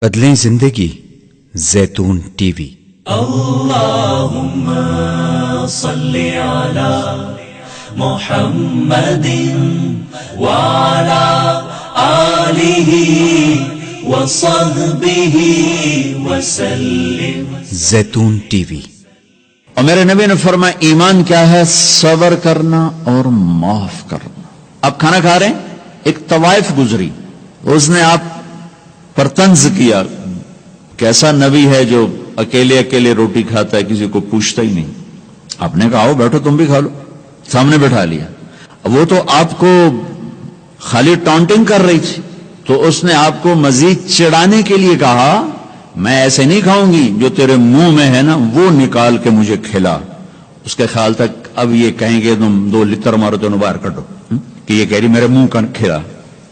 بدلیں زندگی زیتون ٹی وی۔ اللہم صلی علی محمد وعلی آلہ وصحبہ وسلم۔ زیتون ٹی وی۔ اور میرے نبی نے فرمایا ایمان کیا ہے؟ صبر کرنا اور معاف کرنا۔ آپ کھانا کھا رہے ہیں، ایک طوائف گزری، اس نے آپ پر طنز کیا، کیسا نبی ہے جو اکیلے اکیلے روٹی کھاتا ہے، کسی کو پوچھتا ہی نہیں۔ آپ نے کہا آؤ بیٹھو تم بھی کھا لو، سامنے بٹھا لیا۔ وہ تو آپ کو خالی ٹانٹنگ کر رہی تھی، تو اس نے آپ کو مزید چڑھانے کے لیے کہا میں ایسے نہیں کھاؤں گی، جو تیرے منہ میں ہے نا وہ نکال کے مجھے کھلا۔ اس کے خیال تک اب یہ کہیں گے تم 2 لتر مارو تو باہر کٹو، کہ یہ کہہ رہی میرے منہ کا کھلا۔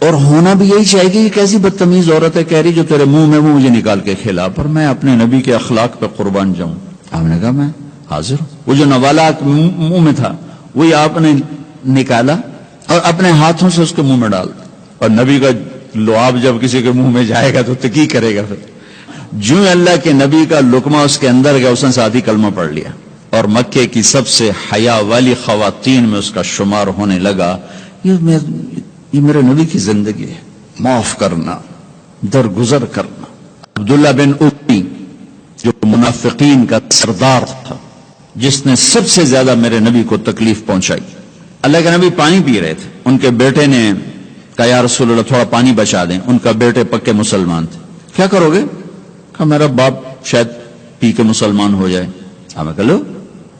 اور ہونا بھی یہی چاہیے کہ یہ کیسی بدتمیز عورت ہے، کہہ رہی جو تیرے منہ میں وہ مجھے نکال کے کھلا۔ پر میں اپنے نبی کے اخلاق پہ قربان جاؤں۔ آپ نے کہا میں حاضر ہوں۔ وہ جو نوالا منہ میں تھا وہی آپ نے نکالا اور اپنے ہاتھوں سے اس کے منہ میں ڈال دیا۔ اور نبی کا لعاب جب کسی کے منہ میں جائے گا تو کی کرے گا؟ پھر جو اللہ کے نبی کا لقمہ اس کے اندر گیا، اس نے ساتھ ہی کلمہ پڑھ لیا اور مکے کی سب سے حیا والی خواتین میں اس کا شمار ہونے لگا۔ یہ میرے نبی کی زندگی ہے، معاف کرنا، درگزر کرنا۔ عبداللہ بن ابی جو منافقین کا سردار تھا، جس نے سب سے زیادہ میرے نبی کو تکلیف پہنچائی۔ اللہ کے نبی پانی پی رہے تھے، ان کے بیٹے نے کہا یا رسول اللہ تھوڑا پانی بچا دیں۔ ان کا بیٹے پکے مسلمان تھے۔ کیا کرو گے؟ کہا میرا باپ شاید پی کے مسلمان ہو جائے۔ ہمیں کہا لو،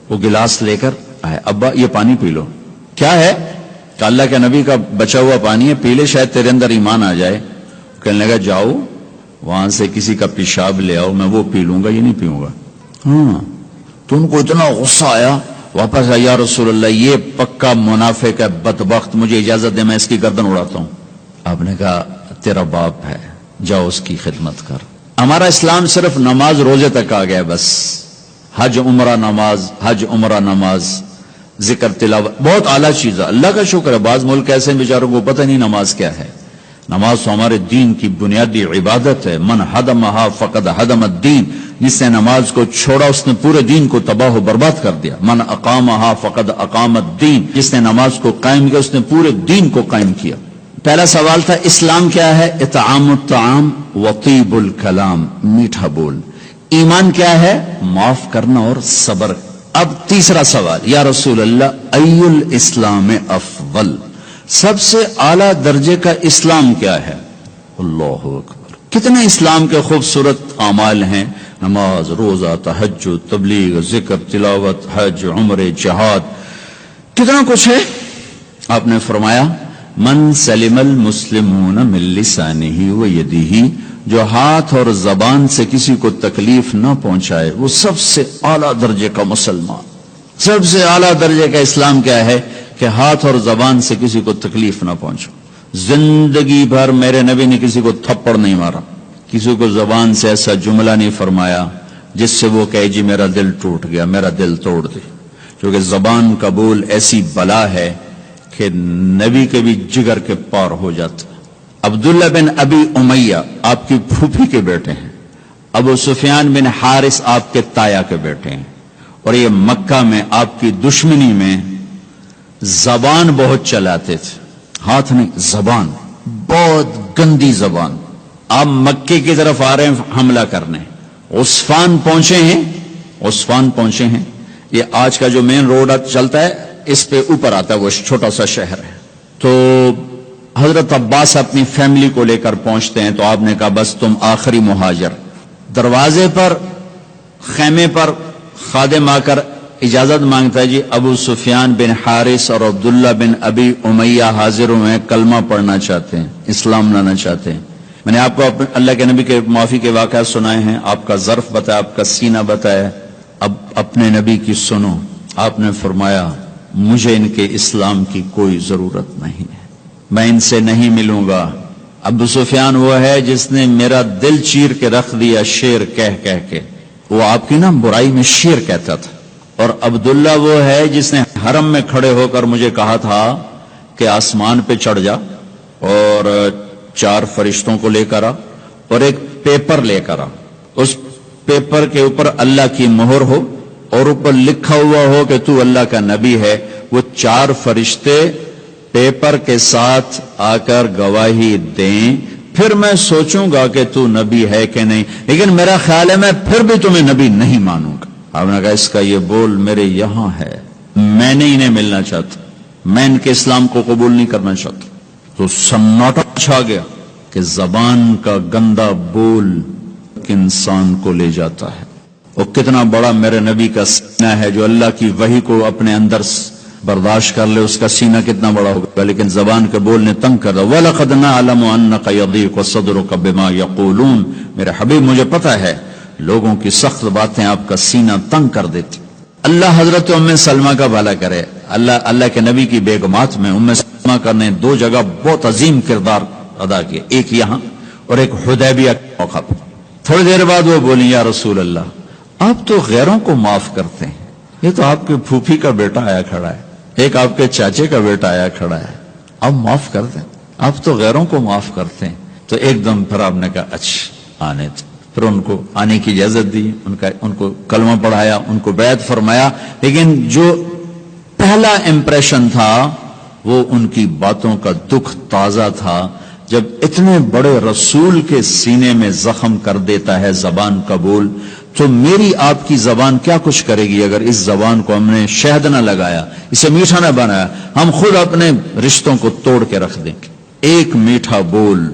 وہ گلاس لے کر آئے، ابا یہ پانی پی لو۔ کیا ہے؟ کہ اللہ کے نبی کا بچا ہوا پانی ہے، پی لے شاید تیرے اندر ایمان آ جائے۔ کہنے لگا جاؤ وہاں سے کسی کا پیشاب لے آؤ، میں وہ پی لوں گا، یہ نہیں پیوں گا۔ تو ان کو اتنا غصہ آیا، واپس آیا، یا رسول اللہ یہ پکا منافق ہے، بدبخت، مجھے اجازت دے میں اس کی گردن اڑاتا ہوں۔ آپ نے کہا تیرا باپ ہے، جاؤ اس کی خدمت کر۔ ہمارا اسلام صرف نماز روزے تک آ گیا، بس حج عمرہ نماز، حج عمرہ نماز، ذکر تلاوت، بہت اعلیٰ چیز ہے، اللہ کا شکر ہے۔ بعض ملک ایسے بیچاروں کو پتہ نہیں نماز کیا ہے۔ نماز تو ہمارے دین کی بنیادی عبادت ہے۔ من ہدمہا فقد ہدم الدین، جس نے نماز کو چھوڑا اس نے پورے دین کو تباہ و برباد کر دیا۔ من اقامہا فقد اقام الدین، جس نے نماز کو قائم کیا اس نے پورے دین کو قائم کیا۔ پہلا سوال تھا اسلام کیا ہے؟ اطعام الطعام وطیب الکلام، میٹھا بول۔ ایمان کیا ہے؟ معاف کرنا اور صبر۔ اب تیسرا سوال، یا رسول اللہ ای الاسلام افضل، سب سے اعلیٰ درجے کا اسلام کیا ہے؟ اللہ اکبر، کتنے اسلام کے خوبصورت اعمال ہیں، نماز، روزہ، تہجد، تبلیغ، ذکر، تلاوت، حج، عمرے، جہاد، کتنا کچھ ہے۔ آپ نے فرمایا من سلم المسلمون من لسانہ و یدہ، جو ہاتھ اور زبان سے کسی کو تکلیف نہ پہنچائے وہ سب سے اعلیٰ درجے کا مسلمان۔ سب سے اعلیٰ درجے کا اسلام کیا ہے؟ کہ ہاتھ اور زبان سے کسی کو تکلیف نہ پہنچو۔ زندگی بھر میرے نبی نے کسی کو تھپڑ نہیں مارا، کسی کو زبان سے ایسا جملہ نہیں فرمایا جس سے وہ کہے جی میرا دل ٹوٹ گیا، میرا دل توڑ دے۔ کیونکہ زبان کا بول ایسی بلا ہے کہ نبی کے بھی جگر کے پار ہو جاتا۔ عبداللہ بن ابی امیہ آپ کی پھوپھی کے بیٹے ہیں، ابو سفیان بن حارث آپ کے تایا کے بیٹے ہیں، اور یہ مکہ میں آپ کی دشمنی میں زبان بہت چلاتے تھے، ہاتھ نہیں، زبان، بہت گندی زبان۔ آپ مکے کی طرف آ رہے ہیں حملہ کرنے، عصفان پہنچے ہیں، یہ آج کا جو مین روڈ چلتا ہے اس پہ اوپر آتا ہے، وہ چھوٹا سا شہر ہے۔ تو حضرت عباس اپنی فیملی کو لے کر پہنچتے ہیں، تو آپ نے کہا بس تم آخری مہاجر۔ دروازے پر، خیمے پر خادم آ کر اجازت مانگتا ہے، جی ابو سفیان بن حارث اور عبداللہ بن ابی امیہ حاضر ہوئے ہیں، کلمہ پڑھنا چاہتے ہیں، اسلام لانا چاہتے ہیں۔ میں نے آپ کو اللہ کے نبی کے معافی کے واقعات سنائے ہیں، آپ کا ظرف بتایا، آپ کا سینہ بتایا، اب اپنے نبی کی سنو۔ آپ نے فرمایا مجھے ان کے اسلام کی کوئی ضرورت نہیں ہے، میں ان سے نہیں ملوں گا۔ ابو سفیان وہ ہے جس نے میرا دل چیر کے رکھ دیا شیر کہہ کے، وہ آپ کی نا برائی میں شیر کہتا تھا۔ اور عبداللہ وہ ہے جس نے حرم میں کھڑے ہو کر مجھے کہا تھا کہ آسمان پہ چڑھ جا اور 4 فرشتوں کو لے کر آ، اور ایک پیپر لے کر آ، اس پیپر کے اوپر اللہ کی مہر ہو اور اوپر لکھا ہوا ہو کہ تو اللہ کا نبی ہے. وہ 4 فرشتے پیپر کے ساتھ آ کر گواہی دیں، پھر میں سوچوں گا کہ تو نبی ہے کہ نہیں، لیکن میرا خیال ہے میں پھر بھی تمہیں نبی نہیں مانوں گا. آپ نے کہا اس کا یہ بول میرے یہاں ہے، میں نے انہیں ملنا چاہتا، میں ان کے اسلام کو قبول نہیں کرنا چاہتا. تو سناٹا چھا گیا کہ زبان کا گندا بول انسان کو لے جاتا ہے. اور کتنا بڑا میرے نبی کا سینہ ہے جو اللہ کی وحی کو اپنے اندر برداشت کر لے، اس کا سینہ کتنا بڑا ہوگا، لیکن زبان کے بول نے تنگ کر دیا. وَلَقَدْ نَعْلَمُ أَنَّكَ يَضِيقُ صَدْرُكَ بِمَا يَقُولُونَ. میرے حبیب مجھے پتا ہے لوگوں کی سخت باتیں آپ کا سینہ تنگ کر دیتی. اللہ حضرت ام سلمہ کا بھلا کرے. اللہ کے نبی کی بیگمات میں ام سلمہ کا نے 2 جگہ بہت عظیم کردار ادا کیا، ایک یہاں اور ایک حدیبیہ کے موقع پر. تھوڑی دیر بعد وہ بولی یا رسول اللہ آپ تو غیروں کو معاف کرتے ہیں، یہ تو آپ کے پھوپھی کا بیٹا آیا کھڑا ہے، ایک آپ کے چاچے کا بیٹا آیا کھڑا ہے، آپ معاف کر دیں، آپ تو غیروں کو معاف کرتے ہیں. تو ایک دم پھر آپ نے کہا اچھا آنے دو. پھر ان کو آنے کی اجازت دی، ان کو کلمہ پڑھایا، ان کو بیعت فرمایا. لیکن جو پہلا امپریشن تھا وہ ان کی باتوں کا دکھ تازہ تھا. جب اتنے بڑے رسول کے سینے میں زخم کر دیتا ہے زبان کا بول، تو میری آپ کی زبان کیا کچھ کرے گی اگر اس زبان کو ہم نے شہد نہ لگایا، اسے میٹھا نہ بنایا، ہم خود اپنے رشتوں کو توڑ کے رکھ دیں گے. ایک میٹھا بول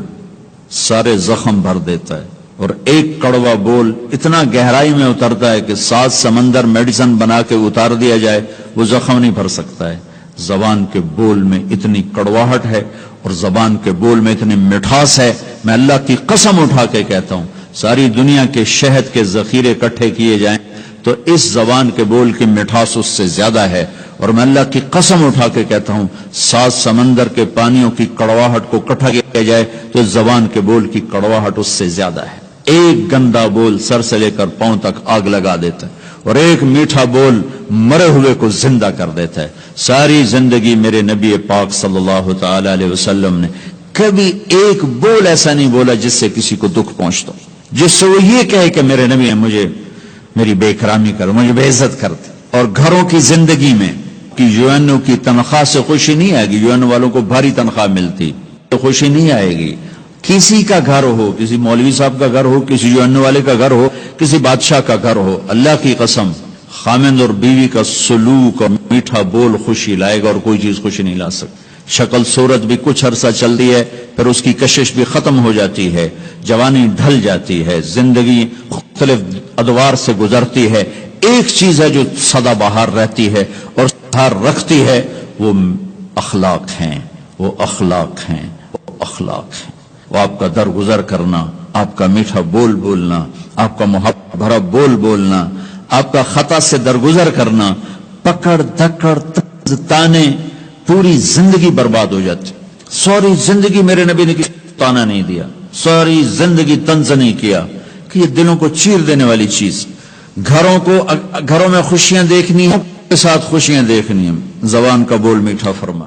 سارے زخم بھر دیتا ہے، اور ایک کڑوا بول اتنا گہرائی میں اترتا ہے کہ 7 سمندر میڈیسن بنا کے اتار دیا جائے وہ زخم نہیں بھر سکتا ہے. زبان کے بول میں اتنی کڑواہٹ ہے اور زبان کے بول میں اتنی مٹھاس ہے. میں اللہ کی قسم اٹھا کے کہتا ہوں ساری دنیا کے شہد کے ذخیرے اکٹھے کیے جائیں تو اس زبان کے بول کی مٹھاس اس سے زیادہ ہے. اور میں اللہ کی قسم اٹھا کے کہتا ہوں 7 سمندر کے پانیوں کی کڑواہٹ کو اکٹھا کیا جائے تو اس زبان کے بول کی کڑواہٹ اس سے زیادہ ہے. ایک گندا بول سر سے لے کر پاؤں تک آگ لگا دیتا ہے اور ایک میٹھا بول مرے ہوئے کو زندہ کر دیتا ہے. ساری زندگی میرے نبی پاک صلی اللہ تعالی علیہ وسلم نے کبھی ایک بول ایسا نہیں بولا جس سے کسی کو دکھ پہنچتا، جس سے وہ یہ کہے کہ میرے نبی مجھے میری بے اکرامی کر، مجھے بے عزت کرتے. اور گھروں کی زندگی میں کہ یو این او کی تنخواہ سے خوشی نہیں آئے گی، یو این او والوں کو بھاری تنخواہ ملتی تو خوشی نہیں آئے گی. کسی کا گھر ہو، کسی مولوی صاحب کا گھر ہو، کسی یو این او والے کا گھر ہو، کسی بادشاہ کا گھر ہو، اللہ کی قسم خامند اور بیوی کا سلوک اور میٹھا بول خوشی لائے گا اور کوئی چیز خوشی نہیں لا سکتی. شکل صورت بھی کچھ عرصہ چلتی ہے پھر اس کی کشش بھی ختم ہو جاتی ہے، جوانی ڈھل جاتی ہے، زندگی مختلف ادوار سے گزرتی ہے. ایک چیز ہے جو سدا بہار رہتی ہے اور بہار رکھتی ہے، وہ اخلاق ہیں، وہ اخلاق ہیں، وہ اخلاق ہیں. وہ آپ کا درگزر کرنا، آپ کا میٹھا بول بولنا، آپ کا محبت بھرا بول بولنا، آپ کا خطا سے درگزر کرنا، پکڑ دھکڑ تانے، پوری زندگی برباد ہو جاتی. ساری زندگی میرے نبی نے کسی کو تانا نہیں دیا، ساری زندگی طنز نہیں کیا کہ یہ دلوں کو چیر دینے والی چیز. گھروں میں خوشیاں دیکھنی ہیں، کے ساتھ خوشیاں دیکھنی ہیں، زبان کا بول میٹھا فرما.